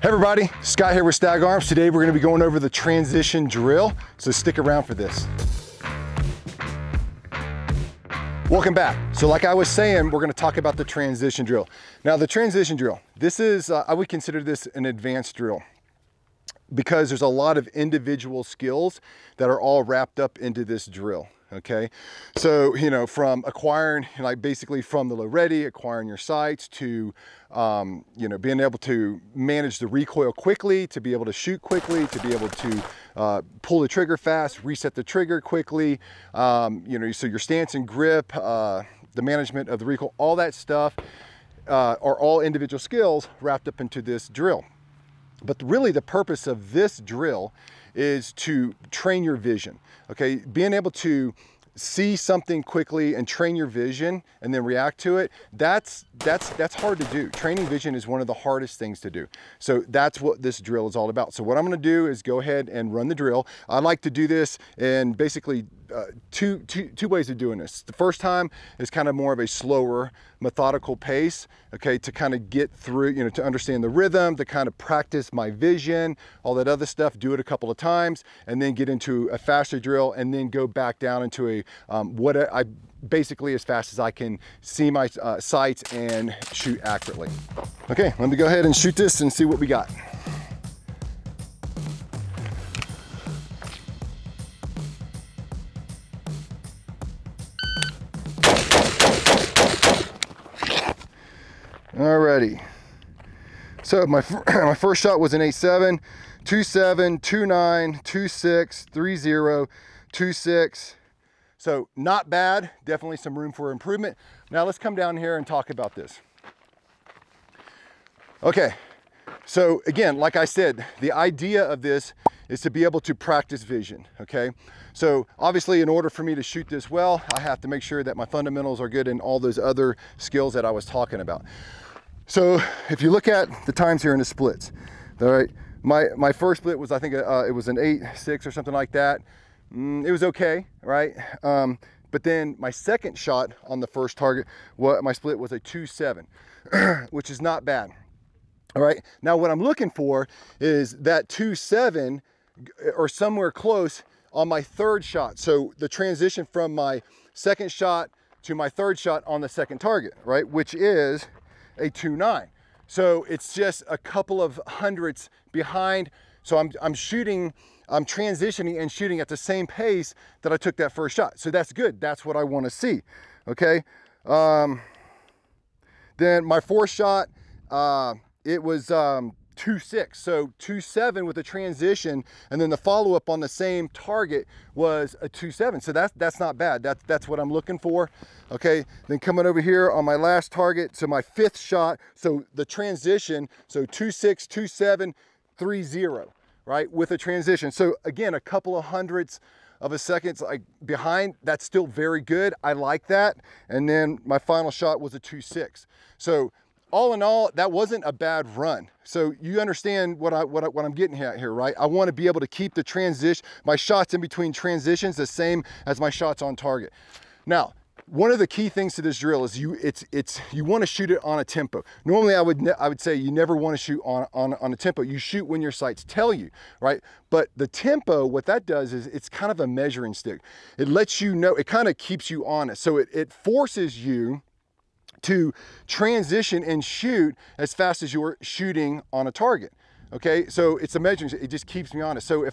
Hey everybody, Scott here with Stag Arms. Today we're going to be going over the transition drill, so stick around for this. Welcome back. So like I was saying, we're going to talk about the transition drill. Now the transition drill, this is, I would consider this an advanced drill because there's a lot of individual skills that are all wrapped up into this drill. Okay, so from acquiring, basically from the low ready, acquiring your sights to being able to manage the recoil quickly, to be able to shoot quickly, to be able to pull the trigger fast, reset the trigger quickly, so your stance and grip, the management of the recoil, all that stuff are all individual skills wrapped up into this drill. But really the purpose of this drill is to train your vision. Okay, being able to see something quickly and train your vision and then react to it, that's hard to do. Training vision is one of the hardest things to do. So that's what this drill is all about. So what I'm going to do is go ahead and run the drill. I like to do this in basically two ways of doing this. The first time is kind of more of a slower, methodical pace, okay, to kind of get through, to understand the rhythm, to kind of practice my vision, all that other stuff, do it a couple of times, and then get into a faster drill, and then go back down into a, basically as fast as I can see my sights and shoot accurately. Okay, let me go ahead and shoot this and see what we got. Alrighty, so my first shot was an 8.7, 2.7, 2.9, 2.6, 3.0, 2.6. So not bad, definitely some room for improvement. Now let's come down here and talk about this. Okay, so again, like I said, the idea of this is to be able to practice vision, okay? So obviously in order for me to shoot this well, I have to make sure that my fundamentals are good and all those other skills that I was talking about. So if you look at the times here in the splits, all right, my first split was, I think it was an 8.6 or something like that. It was okay, right? But then my second shot on the first target, my split was a 2.7, which is not bad. All right, now what I'm looking for is that 2.7 or somewhere close on my third shot. So the transition from my second shot to my third shot on the second target, right? Which is a 2.9. So it's just a couple of hundredths behind. So I'm transitioning and shooting at the same pace that I took that first shot. So that's good. That's what I want to see. Okay. Then my fourth shot, it was 2.6. So 2.7 with a transition, and then the follow-up on the same target was a 2.7. So that's not bad. That's what I'm looking for. Okay, then coming over here on my last target, so my fifth shot, so the transition, so 2.6, 2.7, 3.0, right, with a transition. So again, a couple of hundredths of a second like behind, that's still very good. I like that. And then my final shot was a 2.6. So all in all, that wasn't a bad run. So you understand what I'm getting at here, right? I want to be able to keep the transition, my shots in between transitions the same as my shots on target. Now, one of the key things to this drill is you want to shoot it on a tempo. Normally I would say you never want to shoot on a tempo. You shoot when your sights tell you, right? But the tempo, what that does is it's kind of a measuring stick. It lets you know, it kind of keeps you honest. So it forces you to transition and shoot as fast as you're shooting on a target. Okay, so it's a measuring, it just keeps me honest. So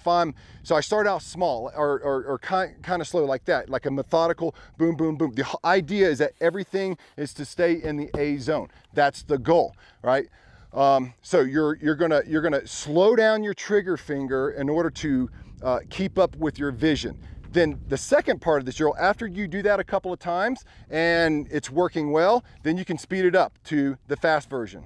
so I start out small or kind of slow like that, like a methodical boom, boom, boom. The idea is that everything is to stay in the A zone. That's the goal, right? So you're gonna slow down your trigger finger in order to keep up with your vision. Then the second part of this drill, after you do that a couple of times and it's working well, then you can speed it up to the fast version.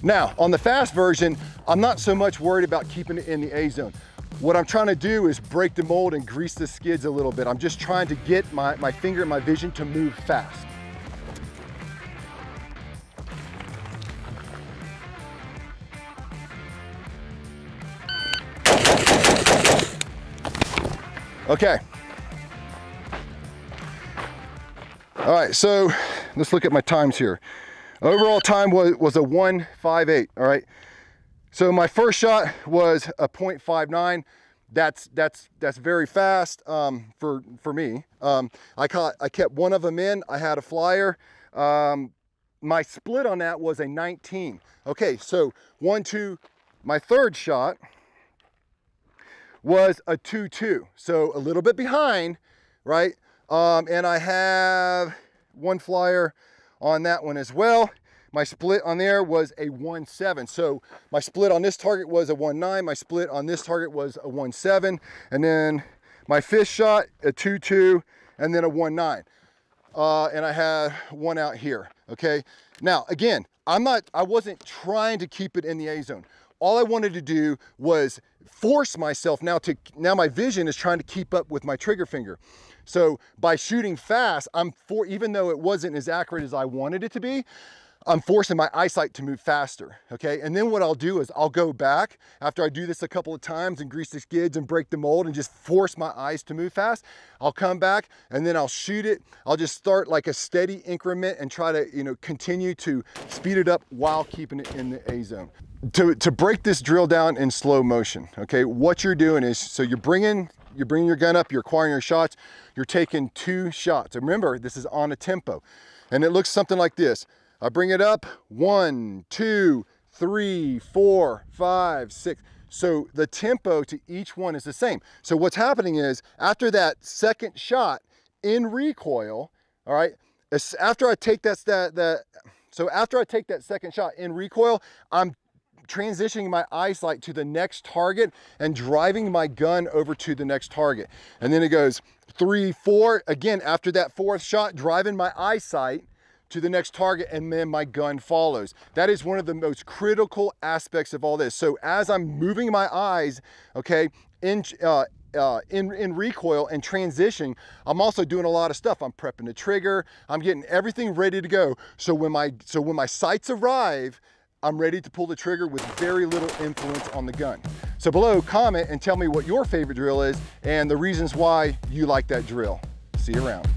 Now, on the fast version, I'm not so much worried about keeping it in the A zone. What I'm trying to do is break the mold and grease the skids a little bit. I'm just trying to get my finger and my vision to move fast. Okay. All right, so let's look at my times here. Overall time was a 1.58, all right? So my first shot was a 0.59. That's very fast for me. I kept one of them in. I had a flyer. My split on that was a 19. Okay, so 1, 2. My third shot was a 2.2. So a little bit behind, right? And I have one flyer on that one as well. My split on there was a 1.7. So my split on this target was a 1.9. My split on this target was a 1.7. And then my fifth shot, a 2.2, and then a 1.9. And I had one out here, okay? Now, again, I wasn't trying to keep it in the A zone. All I wanted to do was force myself now my vision is trying to keep up with my trigger finger. So by shooting fast, even though it wasn't as accurate as I wanted it to be, I'm forcing my eyesight to move faster, okay? And then what I'll do is I'll go back after I do this a couple of times and grease the skids and break the mold and just force my eyes to move fast. I'll come back and then I'll shoot it. I'll just start like a steady increment and try to, you know, continue to speed it up while keeping it in the A zone. To break this drill down in slow motion, okay? What you're doing is, so you're bringing your gun up, you're acquiring your shots, you're taking 2 shots. And remember, this is on a tempo. And it looks something like this. I bring it up, 1, 2, 3, 4, 5, 6. So the tempo to each one is the same. So what's happening is after that second shot in recoil, all right, after I take that second shot in recoil, I'm transitioning my eyesight to the next target and driving my gun over to the next target. And then it goes 3, 4, again, after that fourth shot, driving my eyesight to the next target, and then my gun follows. That is one of the most critical aspects of all this. So as I'm moving my eyes, okay, in recoil and transition, I'm also doing a lot of stuff. I'm prepping the trigger. I'm getting everything ready to go. So when my sights arrive, I'm ready to pull the trigger with very little influence on the gun. So below, comment and tell me what your favorite drill is and the reasons why you like that drill. See you around.